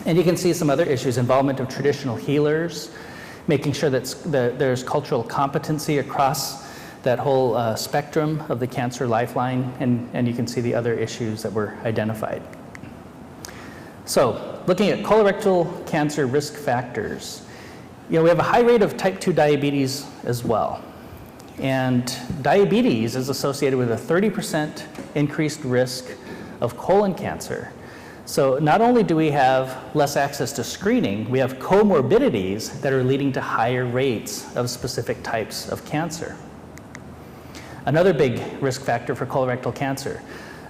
And you can see some other issues, involvement of traditional healers, making sure that there's cultural competency across that whole spectrum of the cancer lifeline, and you can see the other issues that were identified. So, looking at colorectal cancer risk factors, we have a high rate of type 2 diabetes as well. And diabetes is associated with a 30% increased risk of colon cancer. So not only do we have less access to screening, we have comorbidities that are leading to higher rates of specific types of cancer. Another big risk factor for colorectal cancer,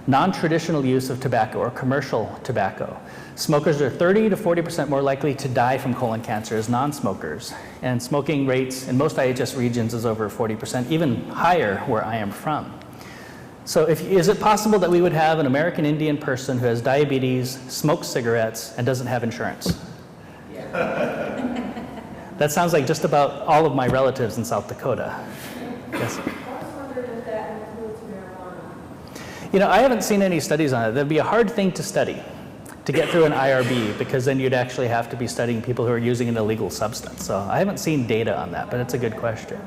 non-traditional use of tobacco or commercial tobacco. Smokers are 30 to 40% more likely to die from colon cancer as non-smokers. And smoking rates in most IHS regions is over 40%, even higher where I am from. So is it possible that we would have an American Indian person who has diabetes, smokes cigarettes, and doesn't have insurance? Yeah. That sounds like just about all of my relatives in South Dakota. Yes. I was wondering if that includes marijuana. I haven't seen any studies on it. That'd be a hard thing to study, to get through an IRB, because then you'd actually have to be studying people who are using an illegal substance. So I haven't seen data on that, but it's a good question.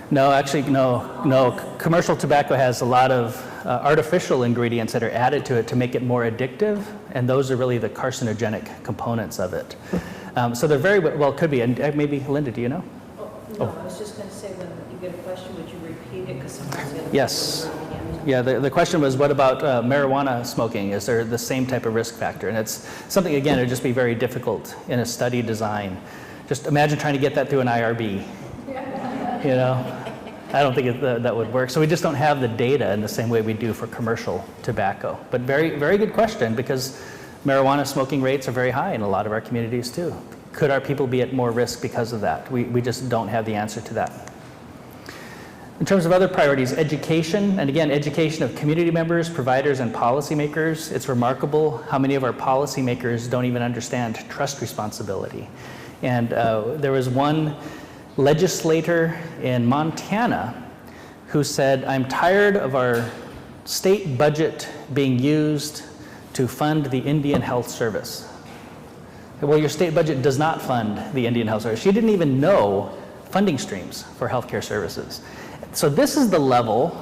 No, actually, no. Commercial tobacco has a lot of artificial ingredients that are added to it to make it more addictive, and those are really the carcinogenic components of it. So they're very well, could be. And maybe, Linda, do you know? I was just going to say, when you get a question, would you repeat it? Because sometimes the other Yes. Yeah, the question was, what about marijuana smoking? Is there the same type of risk factor? And it's something, again, it would just be very difficult in a study design. Just imagine trying to get that through an IRB. I don't think that would work. So we just don't have the data in the same way we do for commercial tobacco. But very, very good question, because marijuana smoking rates are very high in a lot of our communities too. Could our people be at more risk because of that? We just don't have the answer to that. In terms of other priorities, education, and again, education of community members, providers, and policymakers. It's remarkable how many of our policymakers don't even understand trust responsibility. And there was one legislator in Montana who said, "I'm tired of our state budget being used to fund the Indian Health Service." Well, your state budget does not fund the Indian Health Service. She didn't even know funding streams for healthcare services. So this is the level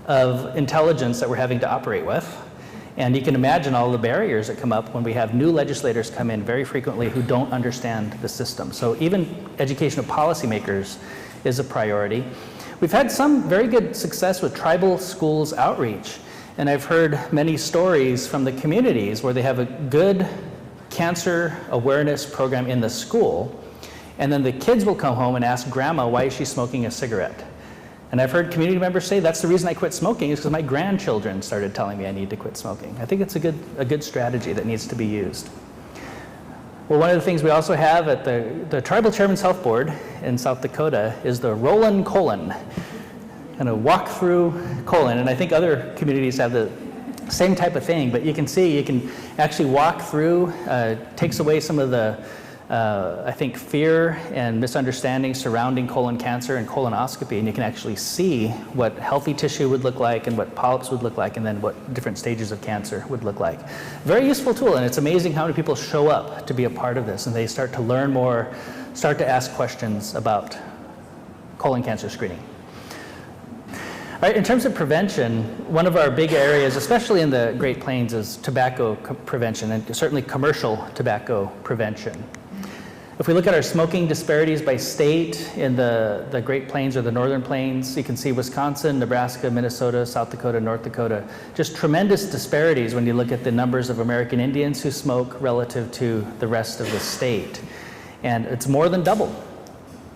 of intelligence that we're having to operate with. And you can imagine all the barriers that come up when we have new legislators come in very frequently who don't understand the system. So even education of policymakers is a priority. We've had some very good success with tribal schools outreach. And I've heard many stories from the communities where they have a good cancer awareness program in the school. And then the kids will come home and ask grandma, why is she smoking a cigarette? And I've heard community members say, that's the reason I quit smoking, is because my grandchildren started telling me I need to quit smoking. I think it's a good strategy that needs to be used. Well, one of the things we also have at the Tribal Chairman's Health Board in South Dakota is the Rollin' Colon, kind of walk through colon. And I think other communities have the same type of thing, but you can see, you can actually walk through, takes away some of the I think fear and misunderstanding surrounding colon cancer and colonoscopy, and you can actually see what healthy tissue would look like and what polyps would look like, and then what different stages of cancer would look like. Very useful tool, and it's amazing how many people show up to be a part of this, and they start to learn more, start to ask questions about colon cancer screening. All right, in terms of prevention, one of our big areas, especially in the Great Plains, is tobacco prevention, and certainly commercial tobacco prevention. If we look at our smoking disparities by state in the Great Plains or the Northern Plains, you can see Wisconsin, Nebraska, Minnesota, South Dakota, North Dakota, just tremendous disparities when you look at the numbers of American Indians who smoke relative to the rest of the state. And it's more than double,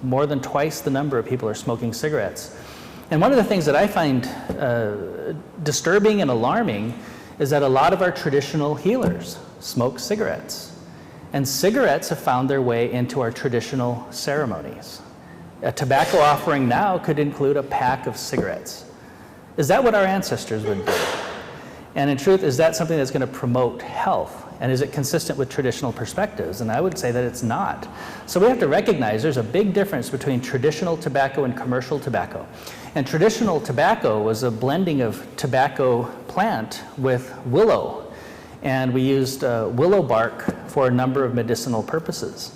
more than twice the number of people are smoking cigarettes. And one of the things that I find disturbing and alarming is that a lot of our traditional healers smoke cigarettes. And cigarettes have found their way into our traditional ceremonies. A tobacco offering now could include a pack of cigarettes. Is that what our ancestors would do? And in truth, is that something that's going to promote health? And is it consistent with traditional perspectives? And I would say that it's not. So we have to recognize there's a big difference between traditional tobacco and commercial tobacco. And traditional tobacco was a blending of tobacco plant with willow. And we used willow bark for a number of medicinal purposes.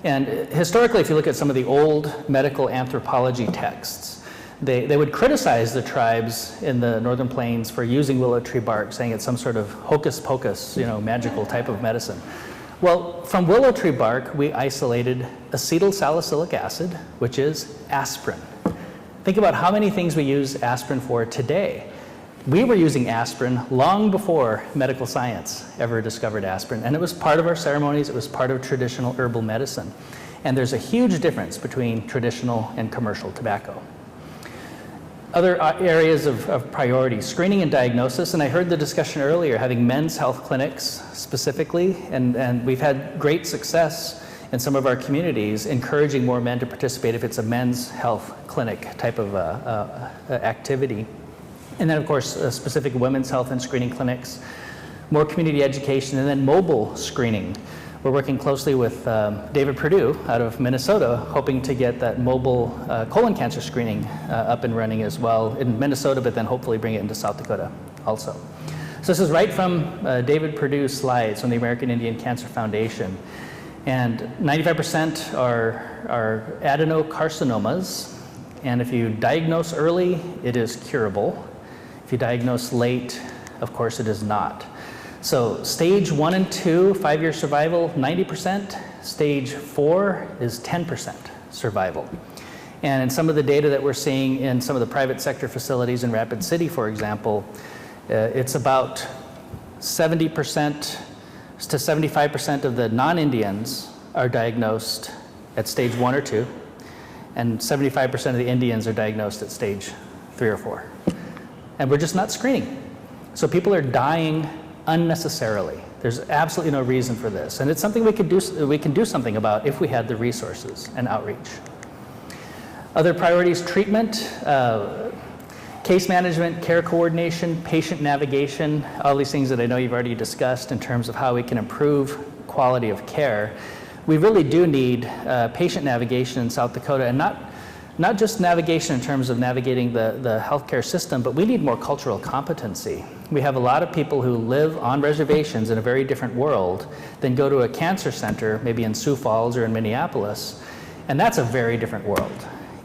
And historically, if you look at some of the old medical anthropology texts, they would criticize the tribes in the Northern Plains for using willow tree bark, saying it's some sort of hocus pocus, magical type of medicine. Well, from willow tree bark, we isolated acetyl salicylic acid, which is aspirin. Think about how many things we use aspirin for today. We were using aspirin long before medical science ever discovered aspirin, and it was part of our ceremonies, it was part of traditional herbal medicine. And there's a huge difference between traditional and commercial tobacco. Other areas of priority, screening and diagnosis, and I heard the discussion earlier, having men's health clinics specifically, and we've had great success in some of our communities encouraging more men to participate if it's a men's health clinic type of activity. And then, of course, specific women's health and screening clinics, more community education, and then mobile screening. We're working closely with David Perdue out of Minnesota, hoping to get that mobile colon cancer screening up and running as well in Minnesota, but then hopefully bring it into South Dakota also. So this is right from David Perdue's slides from the American Indian Cancer Foundation. And 95% are adenocarcinomas, and if you diagnose early, it is curable. If you diagnose late, of course it is not. So stage 1 and 2, 5-year survival, 90%. Stage 4 is 10% survival. And in some of the data that we're seeing in some of the private sector facilities in Rapid City, for example, it's about 70% to 75% of the non-Indians are diagnosed at stage 1 or 2, and 75% of the Indians are diagnosed at stage 3 or 4. And we're just not screening. So people are dying unnecessarily. There's absolutely no reason for this. And it's something we can do something about if we had the resources and outreach. Other priorities, treatment, case management, care coordination, patient navigation, all these things that I know you've already discussed in terms of how we can improve quality of care. We really do need patient navigation in South Dakota, and not just navigation in terms of navigating the healthcare system, but we need more cultural competency. We have a lot of people who live on reservations in a very different world than go to a cancer center, maybe in Sioux Falls or in Minneapolis, and that's a very different world.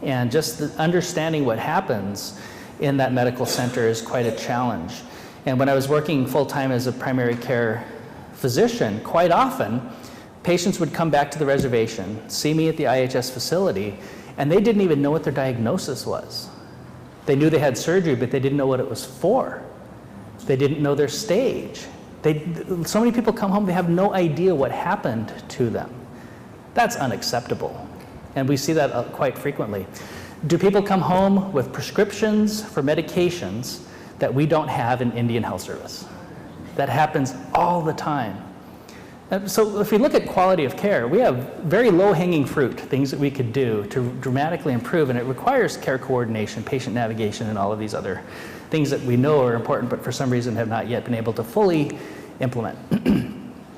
And just understanding what happens in that medical center is quite a challenge. And when I was working full-time as a primary care physician, quite often patients would come back to the reservation, see me at the IHS facility, and they didn't even know what their diagnosis was. They knew they had surgery, but they didn't know what it was for. They didn't know their stage. So many people come home, they have no idea what happened to them. That's unacceptable. And we see that quite frequently. Do people come home with prescriptions for medications that we don't have in Indian Health Service? That happens all the time. So if we look at quality of care, we have very low-hanging fruit, things that we could do to dramatically improve, and it requires care coordination, patient navigation, and all of these other things that we know are important, but for some reason have not yet been able to fully implement.